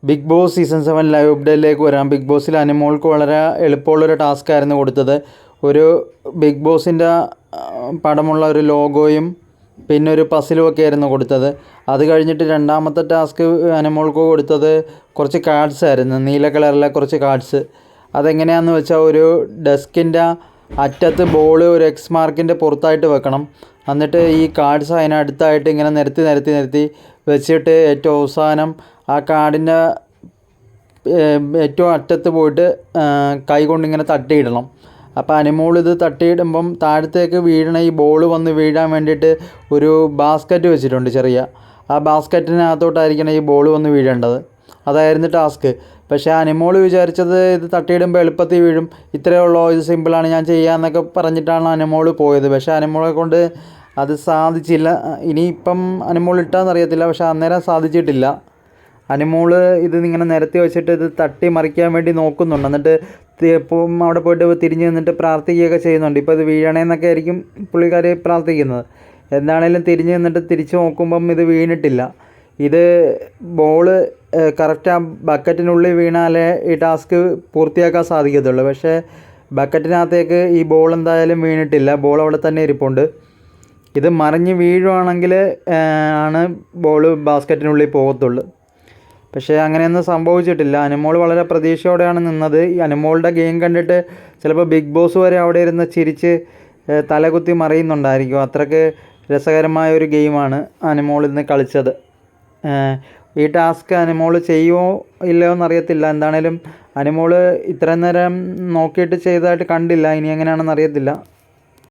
Big boss season 7 live അപ്ഡേറ്റിലേക്ക് വരാം. Big ബോസിൽ അനുമോൾക്ക് വളരെ എളുപ്പമുള്ളൊരു ടാസ്ക് ആയിരുന്നു കൊടുത്തത്. ഒരു ബിഗ് ബോസിൻ്റെ പടമുള്ള ഒരു ലോഗോയും പിന്നെ ഒരു പസിലും ഒക്കെ ആയിരുന്നു കൊടുത്തത്. അത് കഴിഞ്ഞിട്ട് രണ്ടാമത്തെ ടാസ്ക് അനുമോൾക്ക് കൊടുത്തത് കുറച്ച് കാർഡ്സ് ആയിരുന്നു, നീല കളറിലെ കുറച്ച് കാർഡ്സ്. അതെങ്ങനെയാണെന്ന് വെച്ചാൽ ഒരു ഡെസ്കിൻ്റെ അറ്റത്ത് ബോൾ ഒരു എക്സ് മാർക്കിൻ്റെ പുറത്തായിട്ട് വെക്കണം. എന്നിട്ട് ഈ കാർഡ്സ് അതിനടുത്തായിട്ട് ഇങ്ങനെ നിരത്തി വെച്ചിട്ട് ഏറ്റവും അവസാനം ആ കാർഡിൻ്റെ ഏറ്റവും അറ്റത്ത് പോയിട്ട് കൈ കൊണ്ടിങ്ങനെ തട്ടിയിടണം. അപ്പോൾ അനുമോൾ ഇത് തട്ടിയിടുമ്പം താഴത്തേക്ക് വീഴണ ഈ ബോൾ വന്ന് വീഴാൻ വേണ്ടിയിട്ട് ഒരു ബാസ്ക്കറ്റ് വെച്ചിട്ടുണ്ട് ചെറിയ. ആ ബാസ്ക്കറ്റിനകത്തോട്ടായിരിക്കണം ഈ ബോൾ വന്ന് വീഴേണ്ടത്. അതായിരുന്നു ടാസ്ക്. പക്ഷേ അനുമോൾ വിചാരിച്ചത് ഇത് തട്ടിയിടുമ്പോൾ എളുപ്പത്തിൽ വീഴും, ഇത്രയേ ഉള്ളൂ, ഇത് സിമ്പിളാണ്, ഞാൻ ചെയ്യാമെന്നൊക്കെ പറഞ്ഞിട്ടാണ് അനുമോൾ പോയത്. പക്ഷേ അനുമോളെ കൊണ്ട് അത് സാധിച്ചില്ല. ഇനിയിപ്പം അനുമോൾ ഇട്ടാന്നറിയത്തില്ല, പക്ഷേ അന്നേരം സാധിച്ചിട്ടില്ല. അനുമോൾ ഇത് ഇങ്ങനെ നിരത്തി വെച്ചിട്ട് ഇത് തട്ടി മറിക്കാൻ വേണ്ടി നോക്കുന്നുണ്ട്. എന്നിട്ട് ഇപ്പം അവിടെ പോയിട്ട് തിരിഞ്ഞ് നിന്നിട്ട് പ്രാർത്ഥിക്കുകയൊക്കെ ചെയ്യുന്നുണ്ട്. ഇപ്പോൾ ഇത് വീഴണേന്നൊക്കെ ആയിരിക്കും പുള്ളിക്കാർ പ്രാർത്ഥിക്കുന്നത്. എന്താണേലും തിരിഞ്ഞ് നിന്നിട്ട് തിരിച്ച് നോക്കുമ്പം ഇത് വീണിട്ടില്ല. ഇത് ബോള് കറക്റ്റ് ആ ബക്കറ്റിനുള്ളിൽ വീണാലേ ഈ ടാസ്ക് പൂർത്തിയാക്കാൻ സാധിക്കത്തുള്ളൂ. പക്ഷേ ബക്കറ്റിനകത്തേക്ക് ഈ ബോൾ എന്തായാലും വീണിട്ടില്ല, ബോൾ അവിടെ തന്നെ ഇരിപ്പുണ്ട്. ഇത് മറിഞ്ഞ് വീഴുവാണെങ്കിൽ ആണ് ബോൾ ബാസ്ക്കറ്റിനുള്ളിൽ പോകത്തുള്ളൂ. പക്ഷേ അങ്ങനെയൊന്നും സംഭവിച്ചിട്ടില്ല. അനുമോൾ വളരെ പ്രതീക്ഷയോടെയാണ് നിന്നത്. ഈ അനുമോളുടെ ഗെയിം കണ്ടിട്ട് ചിലപ്പോൾ ബിഗ് ബോസ് വരെ അവിടെ ഇരുന്ന് ചിരിച്ച് തലകുത്തി മറിയുന്നുണ്ടായിരിക്കും. അത്രയ്ക്ക് രസകരമായ ഒരു ഗെയിമാണ് അനുമോൾ ഇന്ന് കളിച്ചത്. ഈ ടാസ്ക് അനുമോൾ ചെയ്യുമോ ഇല്ലയോ എന്നറിയത്തില്ല. എന്താണേലും അനുമോൾ ഇത്രയും നേരം നോക്കിയിട്ട് ചെയ്തതായിട്ട് കണ്ടില്ല. ഇനി എങ്ങനെയാണെന്ന് അറിയത്തില്ല.